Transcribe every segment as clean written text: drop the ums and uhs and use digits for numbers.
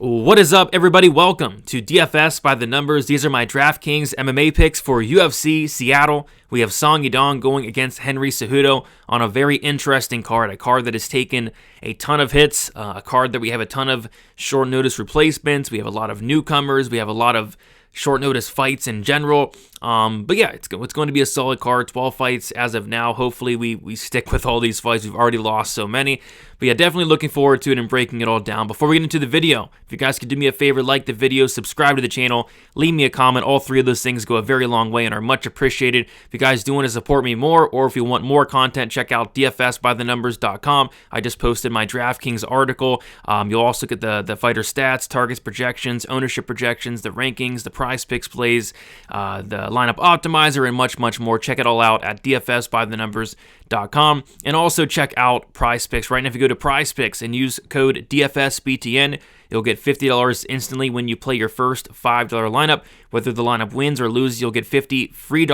What is up, everybody? Welcome to DFS by the Numbers. These are my Draftkings MMA picks for UFC Seattle. We have Song Yadong going against Henry Cejudo on a very interesting card, a card that has taken a ton of hits, a card that we have a ton of short notice replacements. We have a lot of newcomers. We have a lot of short notice fights in general. But yeah, it's going to be a solid card. 12 fights as of now. Hopefully we stick with all these fights. We've already lost so many. But yeah, definitely looking forward to it and breaking it all down. Before we get into the video, if you guys could do me a favor, like the video, subscribe to the channel, leave me a comment. All three of those things go a very long way and are much appreciated. If you guys do want to support me more, or if you want more content, check out dfsbythenumbers.com. I just posted my Draftkings article. You'll also get the fighter stats, targets, projections, ownership projections, the rankings, the prize picks plays, the lineup optimizer, and much, much more. Check it all out at dfsbythenumbers.com. And also check out prize picks. Right now, if you go to prize picks and use code DFSBTN, you'll get $50 instantly when you play your first $5 lineup. Whether the lineup wins or loses, you'll get $50 free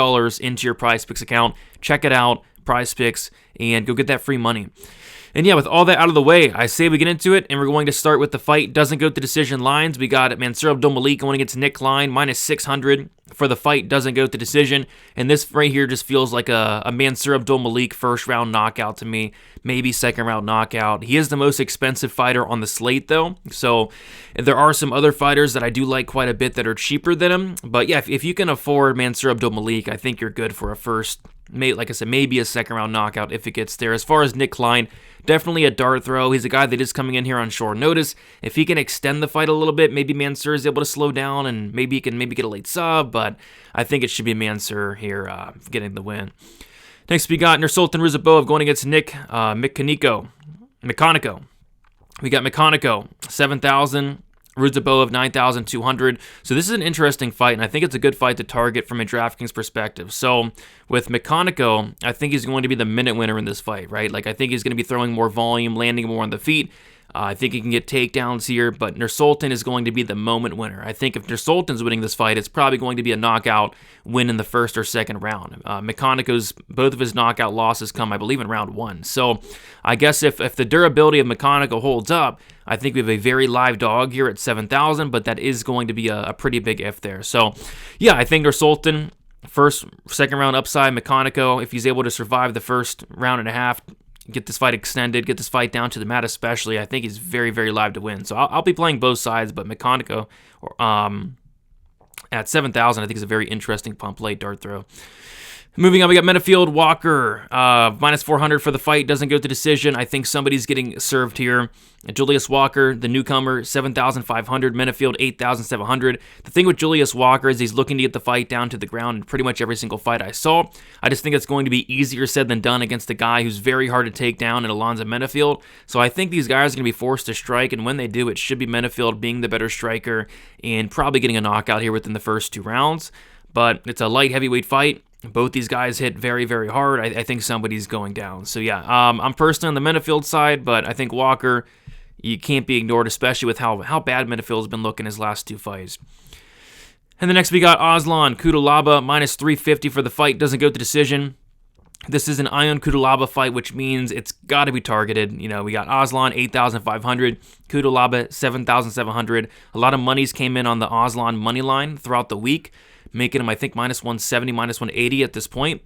into your prize picks account. Check it out, prize picks, and go get that free money. And yeah, with all that out of the way, I say we get into it, and we're going to start with the fight. Doesn't go to decision lines. We got Mansour Abdulmalik going against Nick Klein, minus 600 for the fight. Doesn't go to decision. And this right here just feels like a Mansour Abdulmalik first-round knockout to me. Maybe second-round knockout. He is the most expensive fighter on the slate, though. So there are some other fighters that I do like quite a bit that are cheaper than him. But yeah, if you can afford Mansour Abdulmalik, I think you're good for a first, like I said, maybe a second-round knockout if it gets there. As far as Nick Klein, definitely a dart throw. He's a guy that is coming in here on short notice. If he can extend the fight a little bit, maybe Mansour is able to slow down and maybe he can get a late sub, but I think it should be Mansour here getting the win. Next, we got Nursultan Ruziboev going against Nick Mechanico. We got Mechanico, 7,000. Ruziboev 9,200. So this is an interesting fight, and I think it's a good fight to target from a DraftKings perspective. So with Mechanico, I think he's going to be the minute winner in this fight, right? Like, I think he's going to be throwing more volume, landing more on the feet. I think he can get takedowns here, but Nursultan is going to be the moment winner. I think if Nursultan's winning this fight, it's probably going to be a knockout win in the first or second round. Mechanico's, both of his knockout losses come, I believe, in round one. So I guess if the durability of Mechanico holds up, I think we have a very live dog here at 7,000, but that is going to be a pretty big if there. So yeah, I think Nursultan, second round upside. Mechanico, if he's able to survive the first round and a half, get this fight extended, get this fight down to the mat especially, I think he's very, very live to win. So I'll be playing both sides, but Mechanico at 7,000, I think is a very interesting pump late dart throw. Moving on, we got Menifield Walker, minus 400 for the fight. Doesn't go to decision. I think somebody's getting served here. Julius Walker, the newcomer, 7,500. Menifield, 8,700. The thing with Julius Walker is he's looking to get the fight down to the ground in pretty much every single fight I saw. I just think it's going to be easier said than done against a guy who's very hard to take down in Alonzo Menifield. So I think these guys are going to be forced to strike, and when they do, it should be Menifield being the better striker and probably getting a knockout here within the first 2 rounds. But it's a light heavyweight fight. Both these guys hit very, very hard. I think somebody's going down. So yeah, I'm personally on the Menifield side, but I think Walker, you can't be ignored, especially with how bad Menifield's been looking his last 2 fights. And the next we got Aslan Kudalaba, minus 350 for the fight. Doesn't go to decision. This is an Ion Kudalaba fight, which means it's got to be targeted. You know, we got Aslan 8,500, Kudalaba 7,700. A lot of monies came in on the Aslan money line throughout the week, making him, I think, minus 170, minus 180 at this point.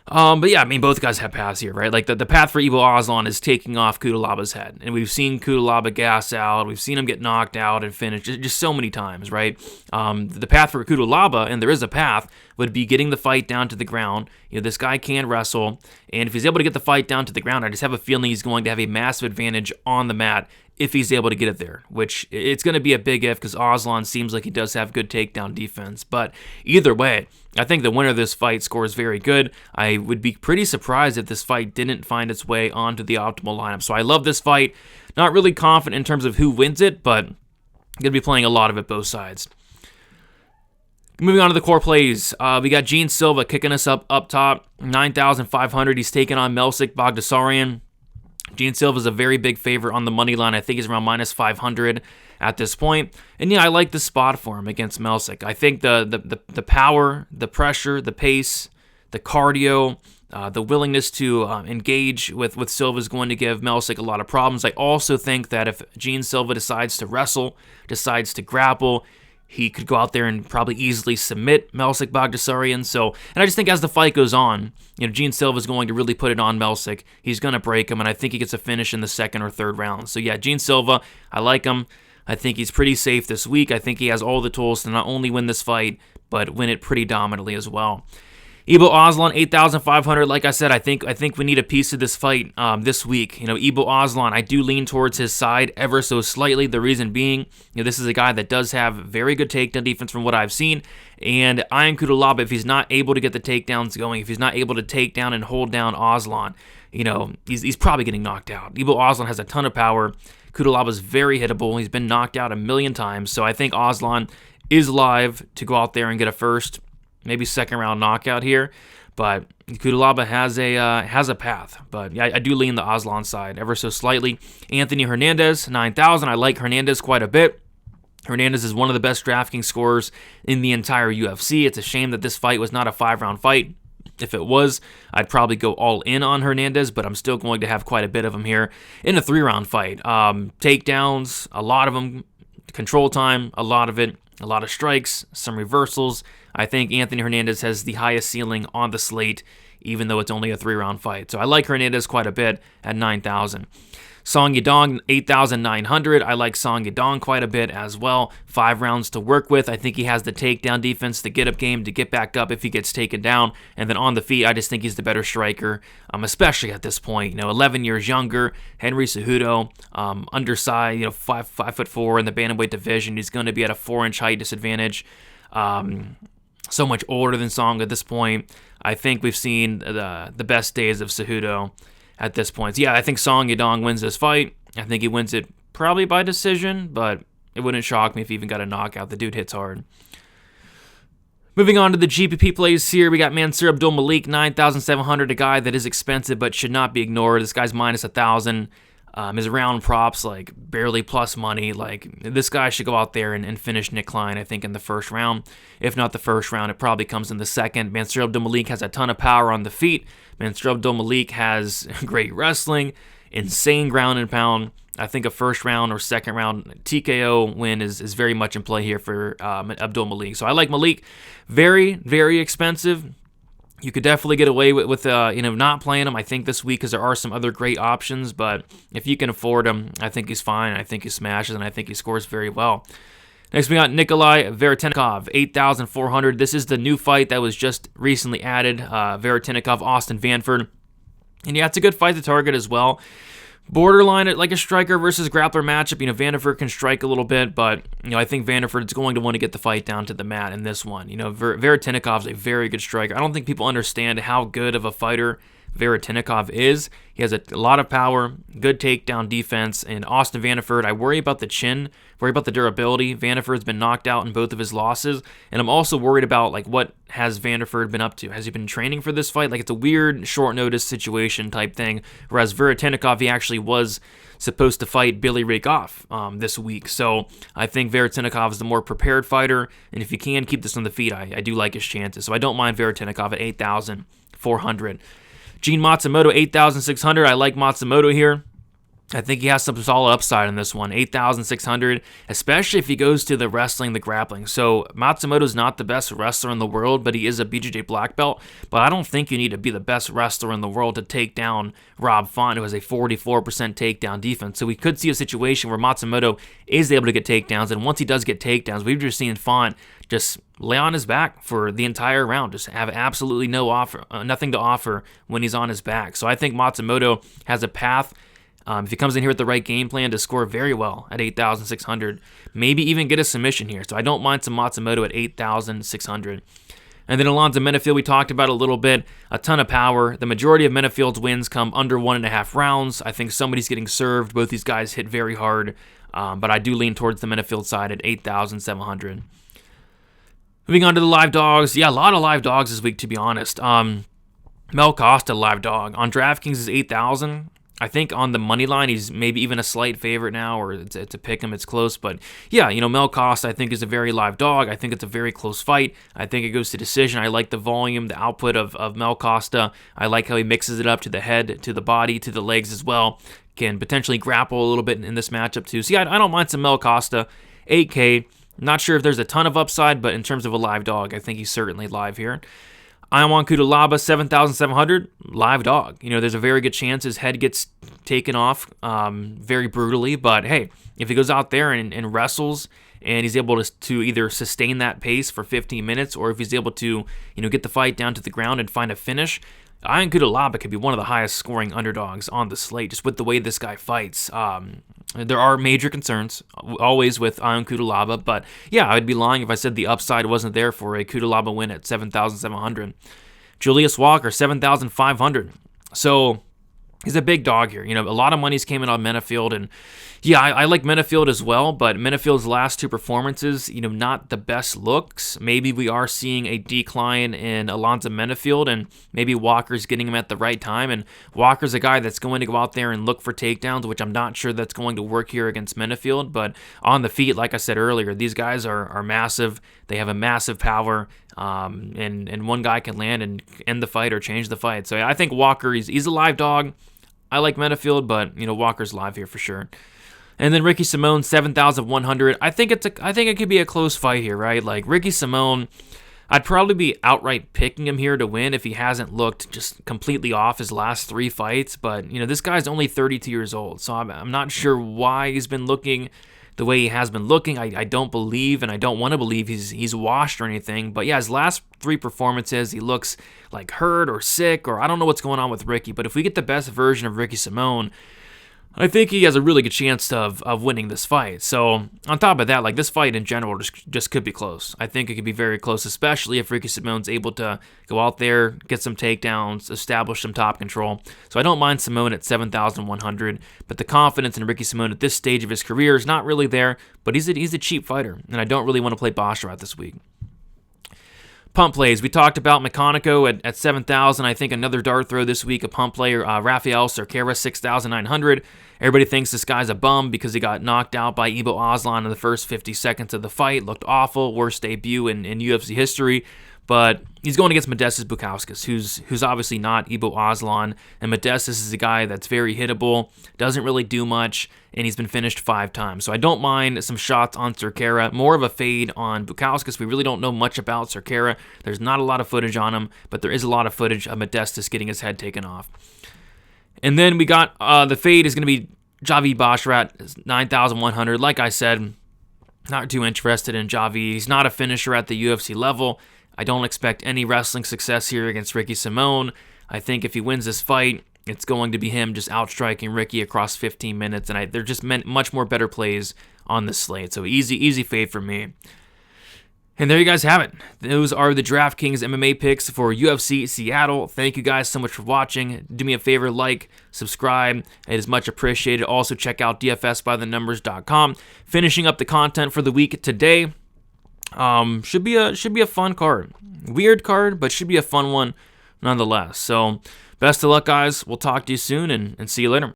But yeah, I mean, both guys have paths here, right? Like, the path for Ivo Aslan is taking off Kudalaba's head. And we've seen Kudalaba gas out. We've seen him get knocked out and finish just so many times, right? The path for Kudalaba, and there is a path, would be getting the fight down to the ground. You know, this guy can wrestle. And if he's able to get the fight down to the ground, I just have a feeling he's going to have a massive advantage on the mat if he's able to get it there, which it's going to be a big if because Aslan seems like he does have good takedown defense. But either way, I think the winner of this fight scores very good. I would be pretty surprised if this fight didn't find its way onto the optimal lineup. So I love this fight. Not really confident in terms of who wins it, but going to be playing a lot of it both sides. Moving on to the core plays, we got Gene Silva kicking us up top, 9,500. He's taking on Melsik Bagdasaryan. Gene Silva is a very big favorite on the money line. I think he's around minus 500 at this point. And yeah, I like the spot for him against Melsik. I think the power, the pressure, the pace, the cardio, The willingness to engage with Silva is going to give Melsik a lot of problems. I also think that if Gene Silva decides to wrestle, decides to grapple, he could go out there and probably easily submit Melsik Bagdasaryan. And I just think as the fight goes on, Gene Silva is going to really put it on Melsik. He's going to break him, and I think he gets a finish in the second or third round. So yeah, Gene Silva, I like him. I think he's pretty safe this week. I think he has all the tools to not only win this fight, but win it pretty dominantly as well. Ibo Aslan, 8,500. Like I said, I think we need a piece of this fight this week. Ibo Aslan, I do lean towards his side ever so slightly. The reason being, this is a guy that does have very good takedown defense from what I've seen. And Ion Cutelaba, if he's not able to get the takedowns going, if he's not able to take down and hold down Aslan, he's probably getting knocked out. Ibo Aslan has a ton of power. Cutelaba's very hittable. He's been knocked out a million times. So I think Aslan is live to go out there and get a first, maybe second round knockout here, but Cutelaba has a path. But yeah, I do lean the Aslan side ever so slightly. Anthony Hernandez, 9,000. I like Hernandez quite a bit. Hernandez is one of the best Draftkings scorers in the entire UFC. It's a shame that this fight was not a 5-round fight. If it was, I'd probably go all in on Hernandez, but I'm still going to have quite a bit of him here in a 3-round fight. Takedowns, a lot of them. Control time, a lot of it. A lot of strikes, some reversals. I think Anthony Hernandez has the highest ceiling on the slate, even though it's only a 3-round fight. So I like Hernandez quite a bit at 9,000. Song Yadong, 8,900. I like Song Yadong quite a bit as well. 5 rounds to work with. I think he has the takedown defense, the get-up game to get back up if he gets taken down. And then on the feet, I just think he's the better striker, especially at this point. 11 years younger. Henry Cejudo, undersized, 5'4" in the bantamweight division. He's going to be at a 4-inch height disadvantage. So much older than Song at this point. I think we've seen the best days of Cejudo at this point. So yeah, I think Song Yadong wins this fight. I think he wins it probably by decision, but it wouldn't shock me if he even got a knockout. The dude hits hard. Moving on to the GPP plays here, we got Mansour Abdulmalik, 9,700, a guy that is expensive but should not be ignored. This guy's minus 1,000. His round props, barely plus money. This guy should go out there and finish Nick Klein, I think, in the first round. If not the first round, it probably comes in the second. Mansour Abdulmalik has a ton of power on the feet. Mansour Abdulmalik has great wrestling, insane ground and pound. I think a first round or second round TKO win is very much in play here for Abdulmalik. So I like Malik. Very, very expensive. You could definitely get away with not playing him, I think, this week because there are some other great options. But if you can afford him, I think he's fine. I think he smashes, and I think he scores very well. Next, we got Nikolai Veretennikov, 8,400. This is the new fight that was just recently added. Veretennikov, Austin Vanford. And yeah, it's a good fight to target as well. Borderline like a striker versus grappler matchup. Vanderford can strike a little bit, but I think Vanderford's going to want to get the fight down to the mat in this one. Veretennikov's a very good striker. I don't think people understand how good of a fighter Veretennikov is. He has a lot of power, good takedown defense, and Austin Vanderford, I worry about the chin, worry about the durability. Vanderford's been knocked out in both of his losses, and I'm also worried about what has Vanderford been up to. Has he been training for this fight? It's a weird short notice situation type thing, whereas Veretennikov, he actually was supposed to fight Billy Ray Goff this week. So I think Veretennikov is the more prepared fighter, and if you can keep this on the feet, I do like his chances. So I don't mind Veretennikov at 8,400. Gene Matsumoto, 8,600. I like Matsumoto here. I think he has some solid upside in this one, 8,600, especially if he goes to the wrestling, the grappling. So Matsumoto's not the best wrestler in the world, but he is a BJJ black belt. But I don't think you need to be the best wrestler in the world to take down Rob Font, who has a 44% takedown defense. So we could see a situation where Matsumoto is able to get takedowns, and once he does get takedowns, we've just seen Font just lay on his back for the entire round, just have absolutely nothing to offer when he's on his back. So I think Matsumoto has a path, if he comes in here with the right game plan, to score very well at 8,600, maybe even get a submission here. So I don't mind some Matsumoto at 8,600. And then Alonzo Menafield, we talked about a little bit, a ton of power. The majority of Menafield's wins come under 1.5 rounds. I think somebody's getting served. Both these guys hit very hard, but I do lean towards the Menafield side at 8,700. Moving on to the live dogs. Yeah, a lot of live dogs this week, to be honest. Mel Costa, live dog. On Draftkings is 8,000. I think on the money line, he's maybe even a slight favorite now, or to pick him, it's close. But yeah, Mel Costa, I think, is a very live dog. I think it's a very close fight. I think it goes to decision. I like the volume, the output of Mel Costa. I like how he mixes it up to the head, to the body, to the legs as well. Can potentially grapple a little bit in this matchup too. So yeah, I don't mind some Mel Costa. 8K. Not sure if there's a ton of upside, but in terms of a live dog, I think he's certainly live here. Ion Cutelaba, 7,700, live dog. There's a very good chance his head gets taken off very brutally, but hey, if he goes out there and wrestles and he's able to either sustain that pace for 15 minutes, or if he's able to, get the fight down to the ground and find a finish, Ion Cutelaba could be one of the highest scoring underdogs on the slate, just with the way this guy fights. There are major concerns, always with Ion Cutelaba, but yeah, I would be lying if I said the upside wasn't there for a Cutelaba win at 7,700. Julius Walker, 7,500. So he's a big dog here. A lot of money's came in on Menafield, and yeah, I like Menafield as well, but Menafield's last two performances, not the best looks. Maybe we are seeing a decline in Alonzo Menafield, and maybe Walker's getting him at the right time, and Walker's a guy that's going to go out there and look for takedowns, which I'm not sure that's going to work here against Menafield, but on the feet, like I said earlier, these guys are massive. They have a massive power, and one guy can land and end the fight or change the fight. So I think Walker, he's a live dog. I like Menafield, but Walker's live here for sure. And then Ricky Simone, 7,100. I think it could be a close fight here, right? Like Ricky Simone, I'd probably be outright picking him here to win if he hasn't looked just completely off his last 3 fights. But this guy's only 32 years old, so I'm not sure why he's been looking the way he has been looking. I don't believe, and I don't want to believe he's washed or anything. But yeah, his last 3 performances, he looks like hurt or sick, or I don't know what's going on with Ricky. But if we get the best version of Ricky Simone, I think he has a really good chance of winning this fight. So on top of that, like this fight in general just could be close. I think it could be very close, especially if Ricky Simone's able to go out there, get some takedowns, establish some top control. So I don't mind Simone at 7,100, but the confidence in Ricky Simone at this stage of his career is not really there. But he's a cheap fighter, and I don't really want to play Basharat this week. Pump plays. We talked about Meconico at 7,000. I think another dart throw this week, a pump player, Rafael Cerqueira, 6,900. Everybody thinks this guy's a bum because he got knocked out by Ibo Aslan in the first 50 seconds of the fight. Looked awful, worst debut in UFC history. But he's going against Modestas Bukauskas, who's obviously not Ibo Aslan. And Modestas is a guy that's very hittable, doesn't really do much, and he's been finished 5 times. So I don't mind some shots on Cerqueira. More of a fade on Bukauskas. We really don't know much about Cerqueira. There's not a lot of footage on him, but there is a lot of footage of Modestas getting his head taken off. And then we got the fade is going to be Javid Basharat, 9,100. Like I said, not too interested in Javid. He's not a finisher at the UFC level. I don't expect any wrestling success here against Ricky Simone. I think if he wins this fight, it's going to be him just outstriking Ricky across 15 minutes, and they're just much more better plays on the slate. So easy fade for me. And there you guys have it. Those are the Draftkings MMA picks for UFC Seattle. Thank you guys so much for watching. Do me a favor, like, subscribe. It is much appreciated. Also, check out dfsbythenumbers.com. Finishing up the content for the week today. Should be a fun card. Weird card, but should be a fun one nonetheless. So, best of luck, guys. We'll talk to you soon, and see you later.